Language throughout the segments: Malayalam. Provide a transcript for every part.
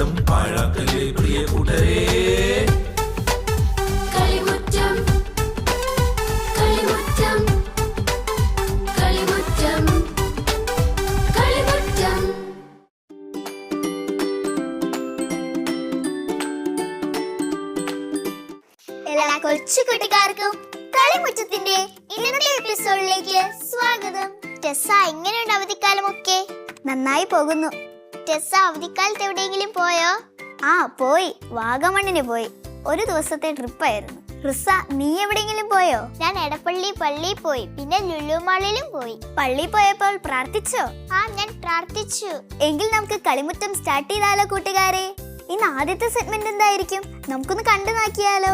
ജീവിതം പാഴാക്കലേ പ്രിയ കൂട്ടരേ. എല്ലാ കൊച്ചു കുട്ടിക്കാർക്കും കളിമുറ്റത്തിന്റെ ഇന്നത്തെ എപ്പിസോഡിലേക്ക് സ്വാഗതം. ടെസ്സ, എങ്ങനെയുണ്ട് അവധിക്കാലമൊക്കെ? നന്നായി പോകുന്നു. ടെസ്സ, അവധിക്കാലത്ത് എവിടെയെങ്കിലും പോയോ? ആ, പോയി. വാഗമണ്ണിന് പോയി. ഒരു ദിവസത്തെ ട്രിപ്പായിരുന്നു. റിസ, നീ എവിടെയെങ്കിലും പോയോ? ഞാൻ എടപ്പള്ളി പള്ളിയിൽ പോയി, പിന്നെ ലുലു മാളിലും പോയി. പള്ളി പോയപ്പോൾ പ്രാർത്ഥിച്ചോ? ആ, ഞാൻ പ്രാർത്ഥിച്ചു. എങ്കിൽ നമുക്ക് കളിമുറ്റം സ്റ്റാർട്ട് ചെയ്താലോ കൂട്ടുകാരെ? ഇന്ന് ആദ്യത്തെ സെഗ്മെന്റ് എന്തായിരിക്കും? നമുക്കൊന്ന് കണ്ടു നോക്കിയാലോ?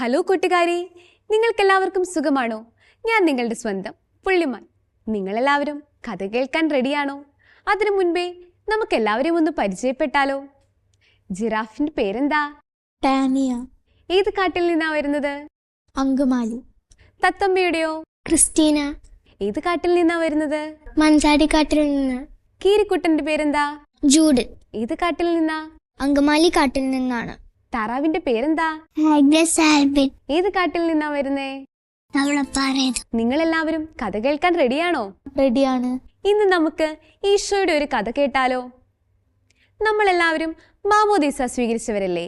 ഹലോ കൂട്ടുകാരെ, നിങ്ങൾക്കെല്ലാവർക്കും സുഖമാണോ? ഞാൻ നിങ്ങളുടെ സ്വന്തം പുള്ളിമാൻ. നിങ്ങളെല്ലാവരും കഥ കേൾക്കാൻ റെഡിയാണോ? അതിനു മുൻപേ നമുക്കെല്ലാവരെയും ഒന്ന് പരിചയപ്പെട്ടാലോ? ജിറാഫിന്റെ പേരെന്താ? ടാനിയ. ഏത് കാട്ടിൽ നിന്നാ വരുന്നത്? അങ്കമാലി. തത്തമ്മയുടെയോ? ക്രിസ്റ്റീന. ഏത് കാട്ടിൽ നിന്നാ വരുന്നത്? മഞ്ചാടിക്കാട്ടിൽ നിന്ന്. കീരിക്കുട്ടന്റെ പേരെന്താ? ജൂഡ്. ഏത് കാട്ടിൽ നിന്നാ? അങ്കമാലി കാട്ടിൽ നിന്നാണ്. താറാവിന്റെ പേരെന്താ? ഏത് കാട്ടിൽ നിന്നാ വരുന്നേ? നിങ്ങളെല്ലാവരും കഥ കേൾക്കാൻ റെഡിയാണോ? റെഡിയാണ്. ഇന്ന് നമുക്ക് ഈശോയുടെ ഒരു കഥ കേട്ടാലോ? നമ്മളെല്ലാവരും മാമോദീസ സ്വീകരിച്ചവരല്ലേ?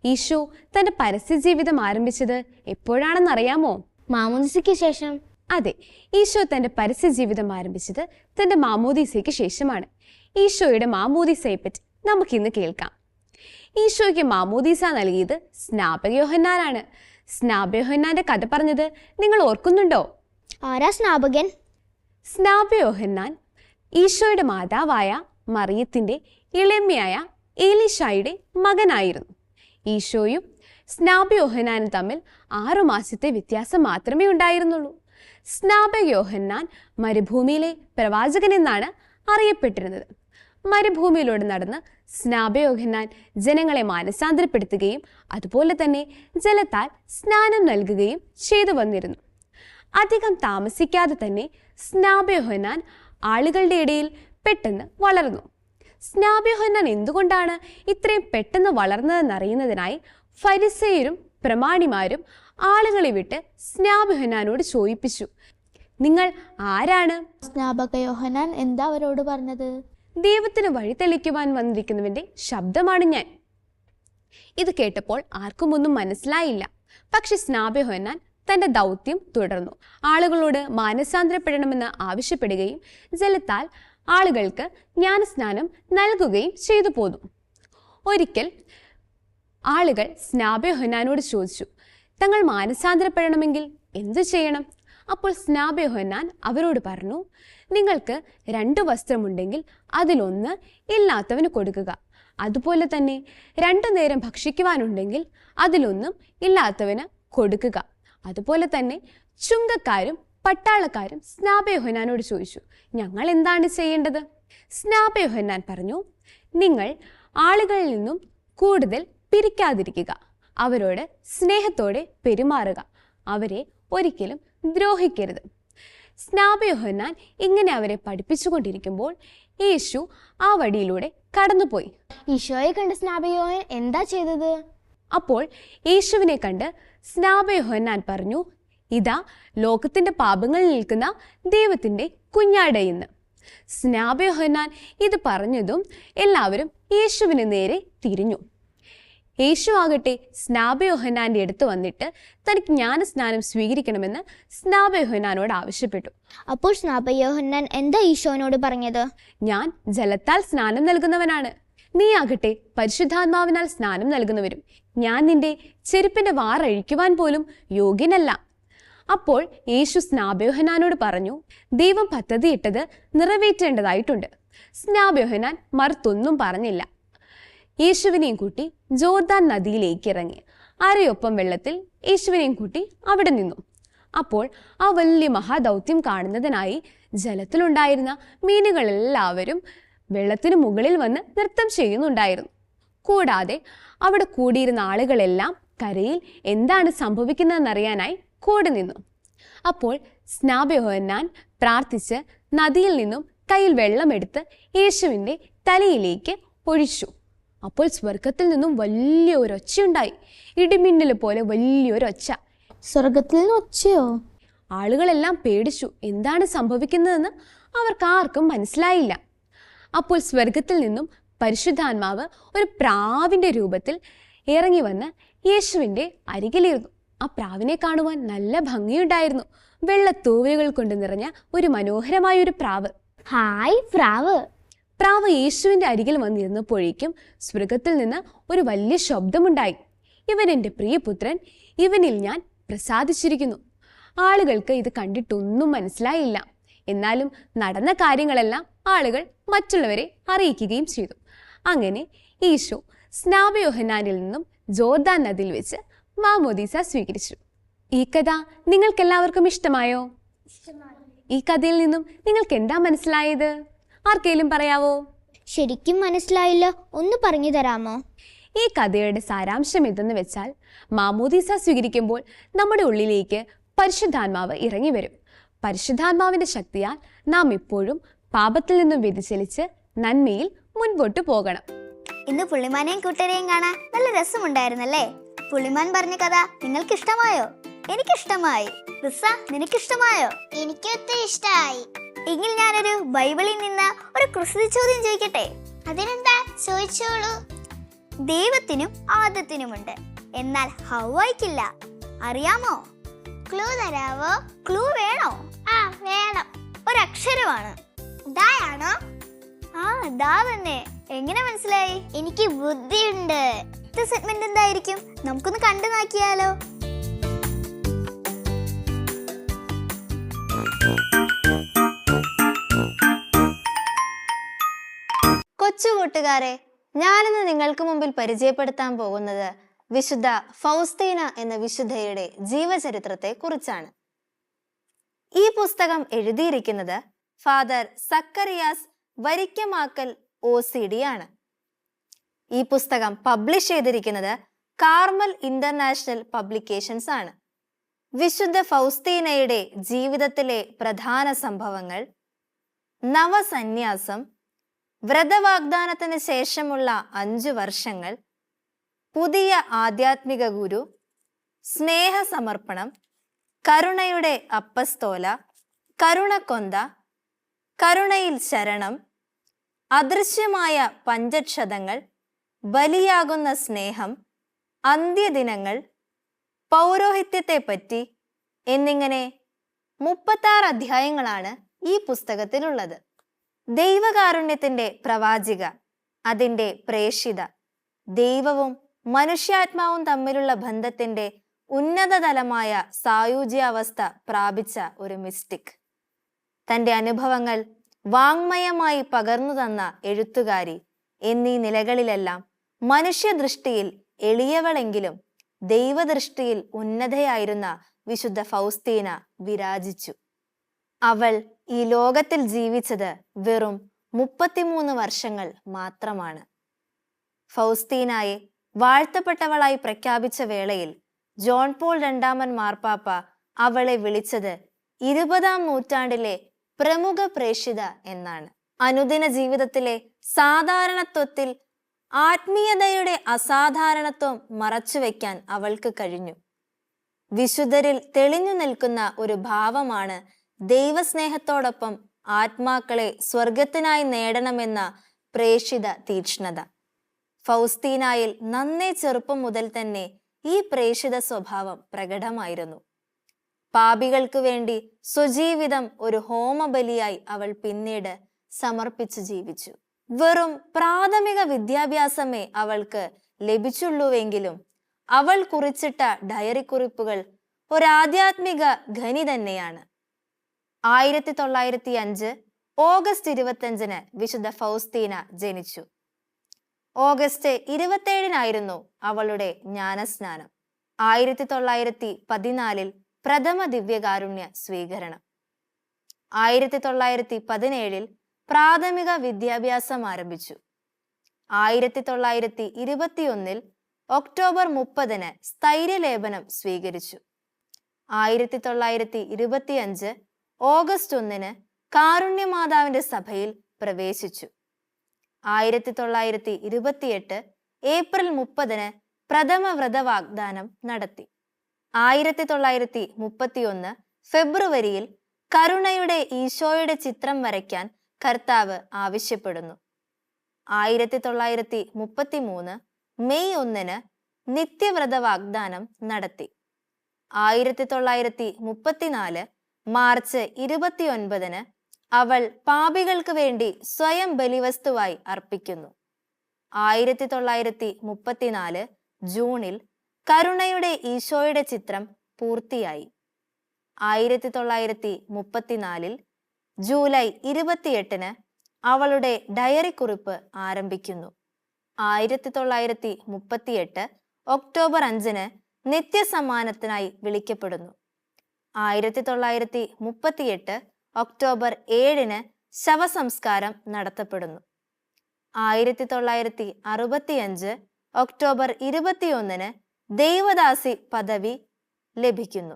ഈശോ തന്റെ പരസ്യ ജീവിതം ആരംഭിച്ചത് എപ്പോഴാണെന്നറിയാമോ? മാമോദീസയ്ക്ക് ശേഷം. അതെ, ഈശോ തന്റെ പരസ്യ ജീവിതം ആരംഭിച്ചത് തന്റെ മാമോദീസയ്ക്ക് ശേഷമാണ്. ഈശോയുടെ മാമോദീസയെ പറ്റി നമുക്കിന്ന് കേൾക്കാം. ഈശോയ്ക്ക് മാമോദീസ നൽകിയത് സ്നാപക യോഹന്നാനാണ്. സ്നാപക യോഹന്നാന്റെ കഥ പറഞ്ഞത് നിങ്ങൾ ഓർക്കുന്നുണ്ടോ? ആരാ സ്നാപകൻ? സ്നാപക യോഹന്നാൻ ഈശോയുടെ മാതാവായ മറിയത്തിന്റെ ഇളയമ്മയായ ഏലീശായുടെ മകനായിരുന്നു. ഈശോയും സ്നാപക യോഹന്നാനും തമ്മിൽ 6 മാസത്തെ വ്യത്യാസം മാത്രമേ ഉണ്ടായിരുന്നുള്ളൂ. സ്നാപക യോഹന്നാൻ മരുഭൂമിയിലെ പ്രവാചകൻ എന്നാണ് അറിയപ്പെട്ടിരുന്നത്. മരുഭൂമിയിലൂടെ നടന്ന് സ്നാപക യോഹന്നാൻ ജനങ്ങളെ മാനസാന്തരപ്പെടുത്തുകയും അതുപോലെ തന്നെ ജലത്താൽ സ്നാനം നൽകുകയും ചെയ്തു വന്നിരുന്നു. അധികം താമസിക്കാതെ തന്നെ സ്നാപക യോഹന്നാൻ ആളുകളുടെ ഇടയിൽ പെട്ടെന്ന് വളർന്നു. സ്നാപക യോഹന്നാൻ എന്തുകൊണ്ടാണ് ഇത്രയും പെട്ടെന്ന് വളർന്നതെന്നറിയുന്നതിനായി ഫരിസേയരും പ്രമാണിമാരും ആളുകളെ വിട്ട് സ്നാപക യോഹന്നാനോട് ചോദിപ്പിച്ചു, നിങ്ങൾ ആരാണ്? സ്നാപക യോഹന്നാൻ എന്താ അവരോട് പറഞ്ഞത്? ദൈവത്തിന് വഴി തെളിക്കുവാൻ വന്നിരിക്കുന്നവന്റെ ശബ്ദമാണ് ഞാൻ. ഇത് കേട്ടപ്പോൾ ആർക്കും ഒന്നും മനസ്സിലായില്ല. പക്ഷെ സ്നാപക യോഹന്നാൻ തന്റെ ദൗത്യം തുടർന്നു. ആളുകളോട് മാനസാന്തരപ്പെടണമെന്ന് ആവശ്യപ്പെടുകയും ജലത്താൽ ആളുകൾക്ക് ജ്ഞാനസ്നാനം നൽകുകയും ചെയ്തു പോന്നു. ഒരിക്കൽ ആളുകൾ സ്നാപക യോഹന്നാനോട് ചോദിച്ചു, തങ്ങൾ മാനസാന്തരപ്പെടണമെങ്കിൽ എന്തു ചെയ്യണം? അപ്പോൾ സ്നാപക യോഹന്നാൻ അവരോട് പറഞ്ഞു, നിങ്ങൾക്ക് 2 വസ്ത്രമുണ്ടെങ്കിൽ അതിലൊന്ന് ഇല്ലാത്തവന് കൊടുക്കുക. അതുപോലെ തന്നെ 2 നേരം ഭക്ഷിക്കുവാനുണ്ടെങ്കിൽ അതിലൊന്നും ഇല്ലാത്തവന് കൊടുക്കുക. അതുപോലെ തന്നെ ചുങ്കക്കാരും പട്ടാളക്കാരും സ്നാപക യോഹന്നാനോട് ചോദിച്ചു, ഞങ്ങൾ എന്താണ് ചെയ്യേണ്ടത്? സ്നാപക യോഹന്നാൻ പറഞ്ഞു, നിങ്ങൾ ആളുകളിൽ നിന്നും കൂടുതൽ പിരിക്കാതിരിക്കുക, അവരോട് സ്നേഹത്തോടെ പെരുമാറുക, അവരെ ഒരിക്കലും ദ്രോഹിക്കരുത്. സ്നാപക യോഹന്നാൻ ഇങ്ങനെ അവരെ പഠിപ്പിച്ചുകൊണ്ടിരിക്കുമ്പോൾ യേശു ആ വഴിയിലൂടെ കടന്നുപോയി. ഈശോയെ കണ്ട് സ്നാപക യോഹന്നാൻ എന്താ ചെയ്തത്? അപ്പോൾ യേശുവിനെ കണ്ട് സ്നാപക യോഹന്നാൻ പറഞ്ഞു, ഇതാ ലോകത്തിന്റെ പാപങ്ങളിൽ നിൽക്കുന്ന ദൈവത്തിന്റെ കുഞ്ഞാട് എന്ന്. സ്നാപക യോഹന്നാൻ ഇത് പറഞ്ഞതും എല്ലാവരും യേശുവിന് നേരെ തിരിഞ്ഞു. യേശു ആകട്ടെ സ്നാപക യോഹന്നാന്റെ അടുത്ത് വന്നിട്ട് തനിക്ക് ജ്ഞാനസ്നാനം സ്വീകരിക്കണമെന്ന് സ്നാപക യോഹന്നാനോട് ആവശ്യപ്പെട്ടു. അപ്പോൾ സ്നാപക യോഹന്നാൻ എന്താ ഈശോനോട് പറഞ്ഞത്? ഞാൻ ജലത്താൽ സ്നാനം നൽകുന്നവനാണ്, നീ ആകട്ടെ പരിശുദ്ധാത്മാവിനാൽ സ്നാനം നൽകുന്നവരും. ഞാൻ നിന്റെ ചെരുപ്പിന്റെ വാറഴിക്കുവാൻ പോലും യോഗ്യനല്ല. അപ്പോൾ യേശു സ്നാപക യോഹന്നാനോട് പറഞ്ഞു, ദൈവം പദ്ധതിയിട്ടത് നിറവേറ്റേണ്ടതായിട്ടുണ്ട്. സ്നാപക യോഹന്നാൻ മറുത്തൊന്നും പറഞ്ഞില്ല. യേശുവിനെയും കൂട്ടി ജോർദാൻ നദിയിലേക്ക് ഇറങ്ങി അരയൊപ്പം വെള്ളത്തിൽ യേശുവിനെയും കൂട്ടി അവിടെ നിന്നു. അപ്പോൾ ആ വലിയ മഹാദൗത്യം കാണുന്നതിനായി ജലത്തിലുണ്ടായിരുന്ന മീനുകളെല്ലാവരും വെള്ളത്തിനു മുകളിൽ വന്ന് നൃത്തം ചെയ്യുന്നുണ്ടായിരുന്നു. കൂടാതെ അവിടെ കൂടിയിരുന്ന ആളുകളെല്ലാം കരയിൽ എന്താണ് സംഭവിക്കുന്നതെന്നറിയാനായി കൂടെ നിന്നു. അപ്പോൾ സ്നാപയോഹന്നാൻ പ്രാർത്ഥിച്ച് നദിയിൽ നിന്നും കയ്യിൽ വെള്ളമെടുത്ത് യേശുവിൻ്റെ തലയിലേക്ക് ഒഴിച്ചു. അപ്പോൾ സ്വർഗത്തിൽ നിന്നും വലിയ ഒരൊച്ചയുണ്ടായി, ഇടിമിന്നൽ പോലെ വലിയൊരൊച്ച. സ്വർഗത്തിൽ നിന്ന് ഒച്ചയോ? ആളുകളെല്ലാം പേടിച്ചു. എന്താണ് സംഭവിക്കുന്നതെന്ന് അവർക്കാർക്കും മനസ്സിലായില്ല. അപ്പോൾ സ്വർഗത്തിൽ നിന്നും പരിശുദ്ധാത്മാവ് ഒരു പ്രാവിൻ്റെ രൂപത്തിൽ ഇറങ്ങി വന്ന് യേശുവിൻ്റെ അരികിലിരുന്നു. ആ പ്രാവിനെ കാണുവാൻ നല്ല ഭംഗിയുണ്ടായിരുന്നു. വെള്ളത്തൂവലുകൾ കൊണ്ട് നിറഞ്ഞ ഒരു മനോഹരമായൊരു പ്രാവ്. ഹായ് പ്രാവ്. പ്രാവ് യേശുവിൻ്റെ അരികിൽ വന്നിരുന്നപ്പോഴേക്കും സ്വർഗത്തിൽ നിന്ന് ഒരു വലിയ ശബ്ദമുണ്ടായി, ഇവൻ എൻ്റെ പ്രിയപുത്രൻ, ഇവനിൽ ഞാൻ പ്രസാദിച്ചിരിക്കുന്നു. ആളുകൾക്ക് ഇത് കണ്ടിട്ടൊന്നും മനസ്സിലായില്ല. എന്നാലും നടന്ന കാര്യങ്ങളെല്ലാം ആളുകൾ മറ്റുള്ളവരെ അറിയിക്കുകയും ചെയ്തു. അങ്ങനെ ഈശോ സ്നാപയോഹന്നാനിൽ നിന്നും ജോർദാൻ നദിയിൽ വെച്ച് മാമോദീസ സ്വീകരിച്ചു. ഈ കഥ നിങ്ങൾക്കെല്ലാവർക്കും ഇഷ്ടമായോ? ഈ കഥയിൽ നിന്നും നിങ്ങൾക്ക് എന്താ മനസ്സിലായത്? ആർക്കെങ്കിലും പറയാവോ? ശരിക്കും മനസ്സിലായില്ല, ഒന്ന് പറഞ്ഞു തരാമോ? ഈ കഥയുടെ സാരാംശം എന്തെന്ന് വെച്ചാൽ, മാമോദീസ സ്വീകരിക്കുമ്പോൾ നമ്മുടെ ഉള്ളിലേക്ക് പരിശുദ്ധാത്മാവ് ഇറങ്ങി വരും. പരിശുദ്ധാത്മാവിൻ്റെ ശക്തിയാൽ നാം എപ്പോഴും പാപത്തിൽ നിന്നും വ്യതിചലിച്ച് നന്മയിൽ മുൻപോട്ട് പോകണം. ഇന്ന് പുള്ളിമാനെയും കൂട്ടരെയും കാണാൻ നല്ല രസമുണ്ടായിരുന്നല്ലേ? പുള്ളിമാൻ പറഞ്ഞ കഥ നിങ്ങൾക്ക് ഇഷ്ടമായോ? എനിക്കിഷ്ടമായി. റിസ, നിനക്കിഷ്ടമായോ? എനിക്ക് ഒത്തിരി ഇഷ്ടമായി. എങ്കിൽ ഞാനൊരു ബൈബിളിൽ നിന്ന് ഒരു കുസൃതി ചോദ്യം ചോദിക്കട്ടെ? അതിനെന്താ, ചോദിച്ചോളൂ. ദൈവത്തിനും ആദത്തിനുമുണ്ട്, എന്നാൽ ഹവ്വായ്ക്കില്ല. അറിയാമോ? ക്ലൂ തരാവോ? ക്ലൂ വേണോ? ആ, വേണം. ഒരക്ഷരമാണ്. ദായാണോ? ആ, ദാ തന്നെ. എങ്ങനെ മനസ്സിലായി? എനിക്ക് ബുദ്ധിയുണ്ട്. അടുത്ത സെഗ്മെന്റ് എന്തായിരിക്കും? നമുക്കൊന്ന് കണ്ടു നോക്കിയാലോ? കൊച്ചു കൂട്ടുകാരെ, ഞാനിന്ന് നിങ്ങൾക്ക് മുമ്പിൽ പരിചയപ്പെടുത്താൻ പോകുന്നത് വിശുദ്ധ ഫൗസ്തീന എന്ന വിശുദ്ധയുടെ ജീവചരിത്രത്തെ കുറിച്ചാണ്. ഈ പുസ്തകം എഴുതിയിരിക്കുന്നത് ഫാദർ സക്കറിയാസ് വരിക്കമാക്കൽ OCD ആണ്. ഈ പുസ്തകം പബ്ലിഷ് ചെയ്തിരിക്കുന്നത് കാർമൽ ഇന്റർനാഷണൽ പബ്ലിക്കേഷൻസ് ആണ്. വിശുദ്ധ ഫൗസ്തീനയുടെ ജീവിതത്തിലെ പ്രധാന സംഭവങ്ങൾ, നവസന്യാസം, വ്രതവാഗ്ദാനത്തിന് ശേഷമുള്ള 5 വർഷങ്ങൾ, പുതിയ ആധ്യാത്മിക ഗുരു, സ്നേഹസമർപ്പണം, കരുണയുടെ അപ്പസ്തോല, കരുണക്കൊന്ത, കരുണയിൽ ശരണം, അദൃശ്യമായ പഞ്ചക്ഷതങ്ങൾ, ബലിയാകുന്ന സ്നേഹം, അന്ത്യദിനങ്ങൾ, പൗരോഹിത്യത്തെപ്പറ്റി എന്നിങ്ങനെ 36 അധ്യായങ്ങളാണ് ഈ പുസ്തകത്തിലുള്ളത്. ദൈവകാരുണ്യത്തിന്റെ പ്രവാചിക, അതിൻ്റെ പ്രേഷിത, ദൈവവും മനുഷ്യാത്മാവും തമ്മിലുള്ള ബന്ധത്തിന്റെ ഉന്നതതലമായ സായുജ്യാവസ്ഥ പ്രാപിച്ച ഒരു മിസ്റ്റിക്, തൻ്റെ അനുഭവങ്ങൾ വാങ്മയമായി പകർന്നു തന്ന എഴുത്തുകാരി എന്നീ നിലകളിലെല്ലാം മനുഷ്യദൃഷ്ടിയിൽ എളിയവളെങ്കിലും ദൈവദൃഷ്ടിയിൽ ഉന്നതയായിരുന്ന വിശുദ്ധ ഫൗസ്തീന വിരാജിച്ചു. അവൾ ഈ ലോകത്തിൽ ജീവിച്ചത് വെറും 33 വർഷങ്ങൾ മാത്രമാണ്. ഫൗസ്തീനായെ വാഴ്ത്തപ്പെട്ടവളായി പ്രഖ്യാപിച്ച വേളയിൽ ജോൺ പോൾ 2 മാർപ്പാപ്പ അവളെ വിളിച്ചത് 20-ാം നൂറ്റാണ്ടിലെ പ്രമുഖ പ്രേഷിത എന്നാണ്. അനുദിന ജീവിതത്തിലെ സാധാരണത്വത്തിൽ ആത്മീയതയുടെ അസാധാരണത്വം മറച്ചുവെക്കാൻ അവൾക്ക് കഴിഞ്ഞു. വിശുദ്ധരിൽ തെളിഞ്ഞു നിൽക്കുന്ന ഒരു ഭാവമാണ് ദൈവസ്നേഹത്തോടൊപ്പം ആത്മാക്കളെ സ്വർഗത്തിനായി നേടണമെന്ന പ്രേഷിത തീക്ഷ്ണത. ഫൗസ്തീനായിൽ നന്നേ ചെറുപ്പം മുതൽ തന്നെ ഈ പ്രേഷിത സ്വഭാവം പ്രകടമായിരുന്നു. പാപികൾക്ക് വേണ്ടി സ്വജീവിതം ഒരു ഹോമബലിയായി അവൾ പിന്നീട് സമർപ്പിച്ചു ജീവിച്ചു. വെറും പ്രാഥമിക വിദ്യാഭ്യാസമേ അവൾക്ക് ലഭിച്ചുള്ളൂവെങ്കിലും അവൾ കുറിച്ചിട്ട ഡയറി കുറിപ്പുകൾ ഒരാധ്യാത്മിക ഖനി തന്നെയാണ്. 1905 ഓഗസ്റ്റ് 25 വിശുദ്ധ ഫൗസ്തീന ജനിച്ചു. ഓഗസ്റ്റ് 27 അവളുടെ ജ്ഞാനസ്നാനം. 1914 പ്രഥമ ദിവ്യകാരുണ്യ സ്വീകരണം. 1917 പ്രാഥമിക വിദ്യാഭ്യാസം ആരംഭിച്ചു. 1921 ഒക്ടോബർ 30 സ്ഥൈര്യലേപനം സ്വീകരിച്ചു. 1925 ഓഗസ്റ്റ് 1 കാരുണ്യമാതാവിന്റെ സഭയിൽ പ്രവേശിച്ചു. 1928 ഏപ്രിൽ 30 പ്രഥമ വ്രതവാഗ്ദാനം നടത്തി. 1931 ഫെബ്രുവരിയിൽ കരുണയുടെ ഈശോയുടെ ചിത്രം വരയ്ക്കാൻ കർത്താവ് ആവശ്യപ്പെടുന്നു. 1933 മെയ് 1 നിത്യവ്രത വാഗ്ദാനം നടത്തി. 1934 മാർച്ച് 29 അവൾ പാപികൾക്ക് വേണ്ടി സ്വയം ബലിവസ്തുവായി അർപ്പിക്കുന്നു. 1934 ജൂണിൽ കരുണയുടെ ഈശോയുടെ ചിത്രം പൂർത്തിയായി. 1934 ജൂലൈ 28 അവളുടെ ഡയറി കുറിപ്പ് ആരംഭിക്കുന്നു. 1938 ഒക്ടോബർ 5 നിത്യസമ്മാനത്തിനായി വിളിക്കപ്പെടുന്നു. 1938 ഒക്ടോബർ 7 ശവസംസ്കാരം നടത്തപ്പെടുന്നു. 1965 ഒക്ടോബർ 21 ദൈവദാസി പദവി ലഭിക്കുന്നു.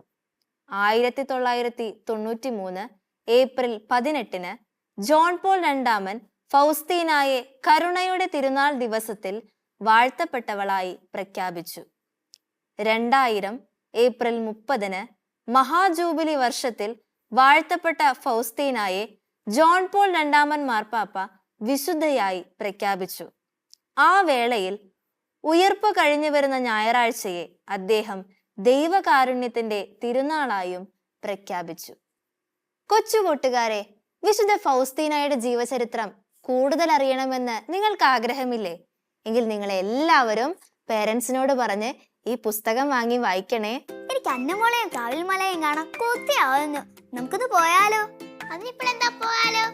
1993 ഏപ്രിൽ 18 ജോൺ പോൾ രണ്ടാമൻ ഫൗസ്തീനായെ കരുണയുടെ തിരുനാൾ ദിവസത്തിൽ വാഴ്ത്തപ്പെട്ടവളായി പ്രഖ്യാപിച്ചു. 2000 ഏപ്രിൽ 30 മഹാജൂബിലി വർഷത്തിൽ വാഴ്ത്തപ്പെട്ട ഫൗസ്തീനായെ ജോൺ പോൾ രണ്ടാമൻ മാർപ്പാപ്പ വിശുദ്ധയായി പ്രഖ്യാപിച്ചു. ആ വേളയിൽ ഉയർപ്പ് കഴിഞ്ഞു വരുന്ന ഞായറാഴ്ചയെ അദ്ദേഹം ദൈവകാരുണ്യത്തിന്റെ തിരുനാളായും പ്രഖ്യാപിച്ചു. കൊച്ചുകൂട്ടുകാരെ, വിശുദ്ധ ഫൗസ്തീനായുടെ ജീവചരിത്രം കൂടുതൽ അറിയണമെന്ന് നിങ്ങൾക്ക് ആഗ്രഹമില്ലേ? എങ്കിൽ നിങ്ങൾ എല്ലാവരും പേരൻസിനോട് പറഞ്ഞ് ഈ പുസ്തകം വാങ്ങി വായിക്കണേ. എനിക്ക് അന്നമോളെയും കാവിൽമലയും കാണാൻ കൊത്തിയാവുന്നു. നമുക്കൊന്ന് പോയാലോ? അതിനിപ്പോഴെന്താ, പോയാലോ?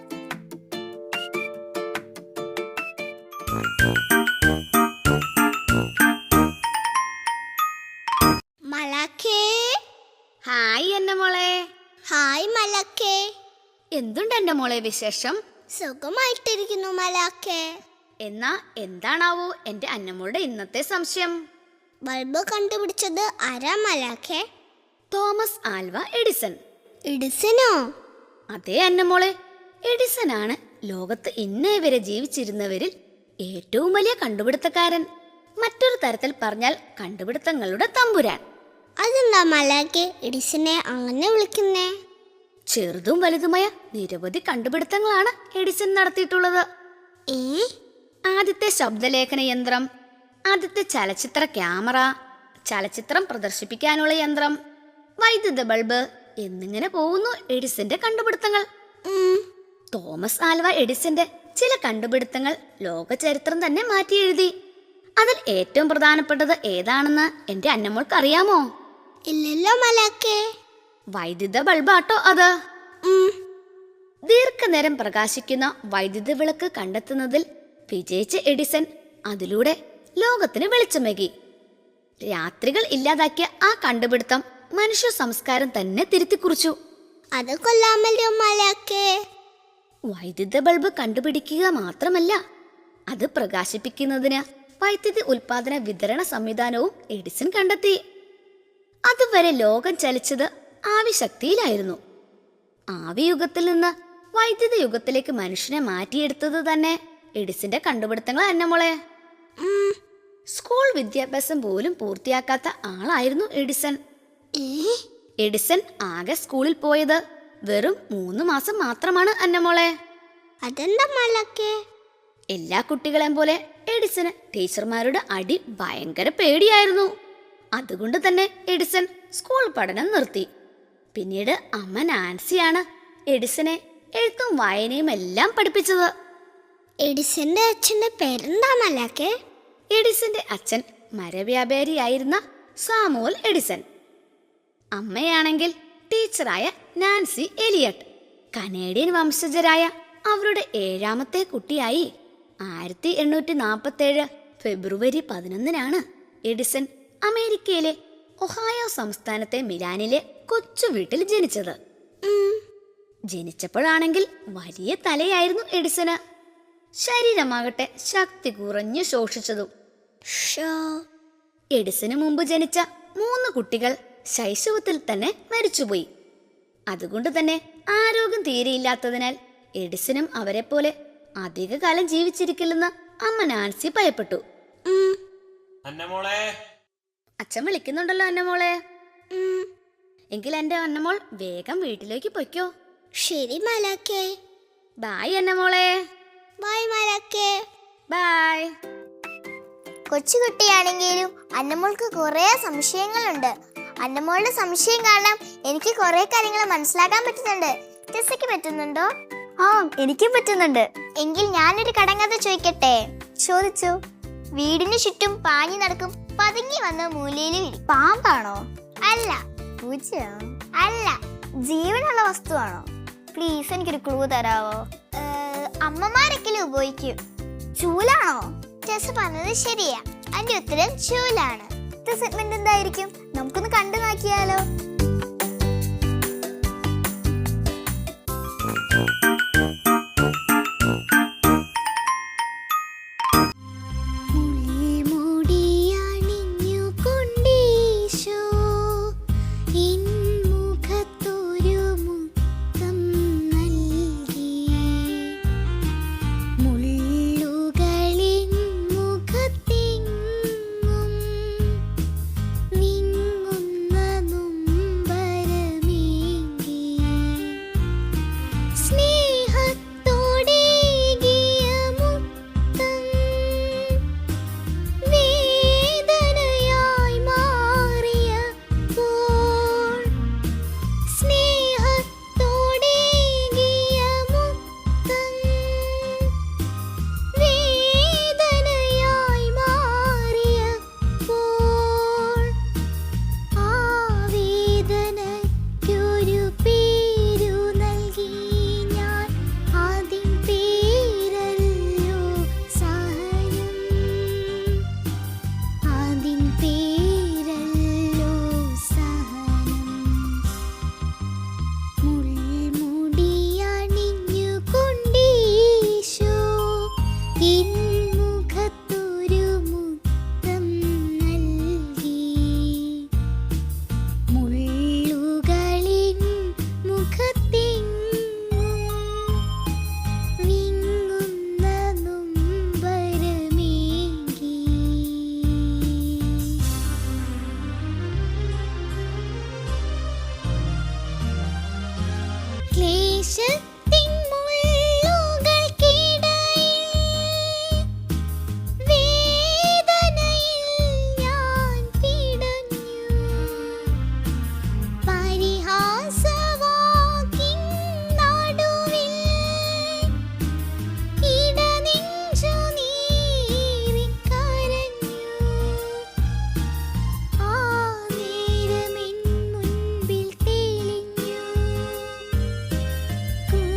മലക്കേ. ഹായ് എന്റെ മോളെ. ഹായ് മലക്കേ. എന്തുണ്ട് എന്റെ മോളെ വിശേഷം? സുഖമായിട്ടിരിക്കുന്നു മലക്കേ. എന്നാ എന്താണാവോ എന്റെ അന്നമ്മോളുടെ ഇന്നത്തെ സംശയം? ബൾബ് കണ്ടുപിടിച്ചത് ആരാ മലക്കേ? Thomas Alva Edison. എഡിസനോ? അതേ അന്നമോളെ, എഡിസൺ ആണ് ലോകത്ത് ഇന്നേ വരെ ജീവിച്ചിരുന്നവരിൽ ഏറ്റവും വലിയ കണ്ടുപിടുത്തക്കാരൻ. മറ്റൊരു തരത്തിൽ പറഞ്ഞാൽ കണ്ടുപിടുത്തങ്ങളുടെ തമ്പുരാൻ. അതെന്താ മലക്കേ എഡിസനെ അങ്ങനെ വിളിക്കുന്നേ? ചെറുതും വലുതുമായ നിരവധി കണ്ടുപിടുത്തങ്ങളാണ് എഡിസൺ നടത്തിയിട്ടുള്ളത്. ആദ്യത്തെ ശബ്ദലേഖന യന്ത്രം, ആദ്യത്തെ ചലച്ചിത്ര ക്യാമറ, ചലച്ചിത്രം പ്രദർശിപ്പിക്കാനുള്ള യന്ത്രം, വൈദ്യുത ബൾബ് എന്നിങ്ങനെ പോകുന്നു എഡിസന്റെ കണ്ടുപിടുത്തങ്ങൾ. തോമസ് ആൽവ എഡിസന്റെ ചില കണ്ടുപിടുത്തങ്ങൾ ലോക ചരിത്രം തന്നെ മാറ്റി എഴുതി. അതിൽ ഏറ്റവും പ്രധാനപ്പെട്ടത് ഏതാണെന്ന് എന്റെ അന്നമ്മോൾക്ക് അറിയാമോ? ഇല്ലല്ലോ മലക്കേ. വൈദ്യുത ബൾബാട്ടോ അത്. ദീർഘനേരം പ്രകാശിക്കുന്ന വൈദ്യുത വിളക്ക് കണ്ടെത്തുന്നതിൽ വിജയിച്ച എഡിസൺ അതിലൂടെ ലോകത്തിന് വെളിച്ചമേകി. രാത്രികൾ ഇല്ലാതാക്കിയ ആ കണ്ടുപിടുത്തം മനുഷ്യ സംസ്കാരം തന്നെ തിരുത്തിക്കുറിച്ചു. അത് കൊള്ളാമല്ലോ മലക്കേ. വൈദ്യുത ബൾബ് കണ്ടുപിടിക്കുക മാത്രമല്ല, അത് പ്രകാശിപ്പിക്കുന്നതിന് വൈദ്യുതി ഉൽപാദന വിതരണ സംവിധാനവും എഡിസൺ കണ്ടെത്തി. അതുവരെ ലോകം ചലിച്ചത് ആവിശക്തിയിലായിരുന്നു. ആവിയുഗത്തിൽ നിന്ന് വൈദ്യുത യുഗത്തിലേക്ക് മനുഷ്യനെ മാറ്റിയെടുത്തത് തന്നെ എഡിസന്റെ കണ്ടുപിടുത്തങ്ങൾ അന്നമോളെ. സ്കൂൾ വിദ്യാഭ്യാസം പോലും പൂർത്തിയാക്കാത്ത ആളായിരുന്നു എഡിസൺ. എഡിസൺ ആകെ സ്കൂളിൽ പോയത് വെറും 3 മാസം മാത്രമാണ് അന്നമോളെ. അതെന്താ മലക്കേ? എല്ലാ കുട്ടികളെയും പോലെ എഡിസന് ടീച്ചർമാരുടെ അടി ഭയങ്കര പേടിയായിരുന്നു. അതുകൊണ്ട് തന്നെ എഡിസൺ സ്കൂൾ പഠനം നിർത്തി. പിന്നീട് അമ്മ നാൻസിയാണ് എഡിസനെ എഴുത്തും വായനയും എല്ലാം പഠിപ്പിച്ചത്. എഡിസന്റെ അച്ഛന്റെ പേരെന്താ മലക്കേ? എഡിസന്റെ അച്ഛൻ മരവ്യാപാരിയായിരുന്ന സാമുവൽ എഡിസൺ. അമ്മയാണെങ്കിൽ ടീച്ചറായ നാൻസി എലിയട്ട്. കനേഡിയൻ വംശജരായ അവരുടെ 7ാമത്തെ കുട്ടിയായി 1847 ഫെബ്രുവരി 11 എഡിസൺ അമേരിക്കയിലെ ഒഹായോ സംസ്ഥാനത്തെ മിലാനിലെ കൊച്ചു വീട്ടിൽ ജനിച്ചത്. ജനിച്ചപ്പോഴാണെങ്കിൽ വലിയ തലയായിരുന്നു എഡിസന്. ശരീരമാകട്ടെ ശക്തി കുറഞ്ഞു ശോഷിച്ചതും. എഡിസന് മുമ്പ് ജനിച്ച 3 കുട്ടികൾ ശൈശവത്തിൽ തന്നെ മരിച്ചുപോയി. അതുകൊണ്ട് തന്നെ ആരോഗ്യം തീരെയില്ലാത്തതിനാൽ എഡിസനും അവരെ പോലെ അധികകാലം ജീവിച്ചിരിക്കില്ലെന്ന് അമ്മ നാൻസി ഭയപ്പെട്ടു. അച്ഛൻ വിളിക്കുന്നുണ്ടല്ലോ അന്നമോളെ. എങ്കിൽ എന്റെ അന്നമോൾ വേഗം വീട്ടിലേക്ക് പൊയ്ക്കോ. ശരി മലാക്കേ. ബായ് അന്നമോളെ. ബൈ മലാക്കേ. ബായ്. കൊച്ചുകുട്ടിയാണെങ്കിലും അന്നമോൾക്ക് കുറെ സംശയങ്ങളുണ്ട്. അന്നമോളുടെ സംശയം കാരണം എനിക്ക് കുറെ കാര്യങ്ങൾ മനസ്സിലാക്കാൻ പറ്റുന്നുണ്ട്. ടെസ്സയ്ക്ക് പറ്റുന്നുണ്ടോ? ആ, എനിക്കും പറ്റുന്നുണ്ട്. എങ്കിൽ ഞാനൊരു കടങ്കഥ ചോദിക്കട്ടെ? ചോദിച്ചു. വീടിന് ചുറ്റും പാഞ്ഞു നടക്കും, പതുങ്ങി വന്ന് മൂലയിൽ വീഴും. പാമ്പാണോ? അല്ല. പൂച്ചയാണോ? അല്ല. ജീവനുള്ള വസ്തുവാണോ? പ്ലീസ് എനിക്കൊരു ക്ലൂ തരാവോ? അമ്മമാരൊക്കെയും ഉപയോഗിക്കും. ചൂലാണോ? ടെസ് പറഞ്ഞത് ശരിയാ. അതിന്റെ ഉത്തരം ചൂലാണ്. സെഗ്മെന്റ് എന്തായിരിക്കും? നമുക്കൊന്ന് കണ്ടു നോക്കിയാലോ? Cool.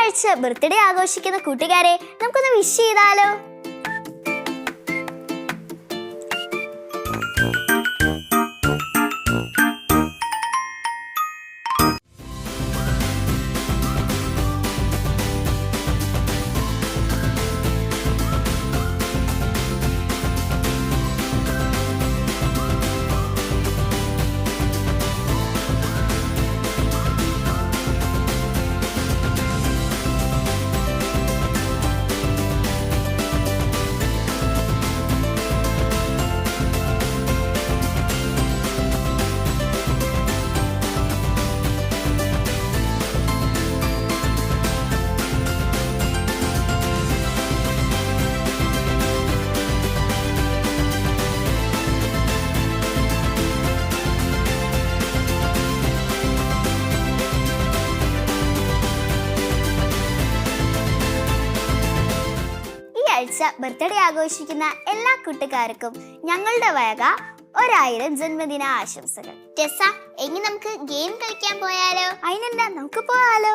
ആഴ്ച ബർത്ത്ഡേ ആഘോഷിക്കുന്ന കൂട്ടുകാരെ നമുക്കൊന്ന് വിഷ് ചെയ്താലോ? ബർത്ത്ഡേ ആഘോഷിക്കുന്ന എല്ലാ കൂട്ടുകാർക്കും ഞങ്ങളുടെ വക 1000 ജന്മദിന ആശംസകൾ. ടെസ്സ, എങ്കിൽ നമുക്ക് ഗെയിം കളിക്കാൻ പോയാലോ? അതിനെന്താ, നമുക്ക് പോയാലോ?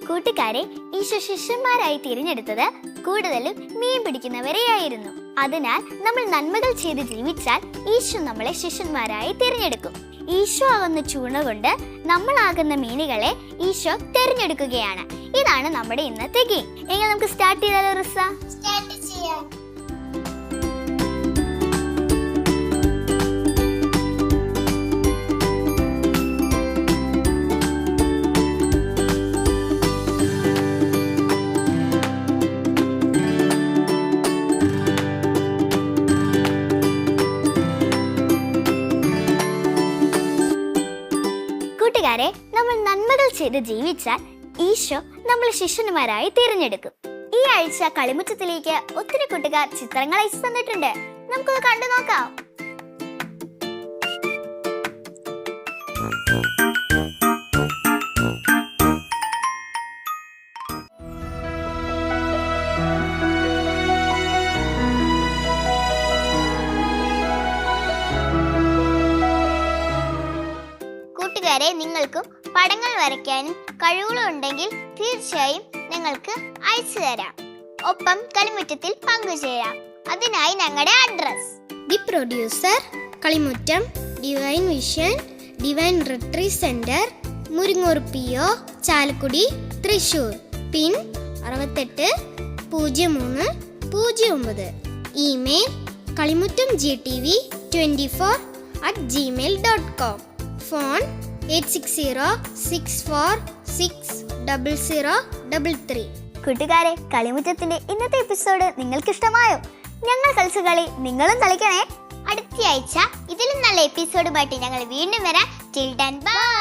കൂട്ടുകാരെ, ഈശോ ശിഷ്യന്മാരായി തിരഞ്ഞെടുത്തത് കൂടുതലും മീൻ പിടിക്കുന്നവരെയായിരുന്നു. അതിനാൽ നമ്മൾ നന്മകൾ ചെയ്ത് ജീവിച്ചാൽ ഈശോ നമ്മളെ ശിഷ്യന്മാരായി തിരഞ്ഞെടുക്കും. ഈശോ ആകുന്ന ചൂണ കൊണ്ട് നമ്മളാകുന്ന മീനുകളെ ഈശോ തിരഞ്ഞെടുക്കുകയാണ്. ഇതാണ് നമ്മുടെ ഇന്നത്തെ ഗെയിം. എങ്കിൽ നമുക്ക് സ്റ്റാർട്ട് ചെയ്താലോ റിസ? സ്റ്റാർട്ട് ചെയ്യാം. കൂട്ടുകാരെ, നമ്മൾ നന്മകൾ ചെയ്ത് ജീവിച്ചാൽ ഈശോ നമ്മളെ ശിഷ്യന്മാരായി തിരഞ്ഞെടുക്കും. ഈ ആഴ്ച കളിമുറ്റത്തിലേക്ക് ഒത്തിരി കൂട്ടുകാർ ചിത്രങ്ങൾ അയച്ചു തന്നിട്ടുണ്ട്. നമുക്കൊന്ന് കണ്ടു നോക്കാം. കൂട്ടുകാരെ, നിങ്ങൾക്കും പടങ്ങൾ വരയ്ക്കാനും കഴിവുകളുണ്ടെങ്കിൽ തീർച്ചയായും നിങ്ങൾക്ക് അയച്ചു തരാം. ഒപ്പം കളിമുറ്റത്തിൽ പങ്കുചേരാം. അതിനായി ഞങ്ങളുടെ address: the producer, Kalimuttam, divine vision, divine retreat centre, Muringoor PO, Chalakudy, Thrissur. Pin 680309. Email kalimutamgtv24@gmail.com. Phone 8606460033. കൂട്ടുകാരെ, കളിമുറ്റത്തിന്റെ ഇന്നത്തെ എപ്പിസോഡ് നിങ്ങൾക്ക് ഇഷ്ടമായോ? ഞങ്ങൾ കളിച്ച കളി നിങ്ങളും കളിക്കണേ. അടുത്ത ആഴ്ച ഇതിലും നല്ല എപ്പിസോഡുമായിട്ട് ഞങ്ങൾ വീണ്ടും വരാം. Till then bye.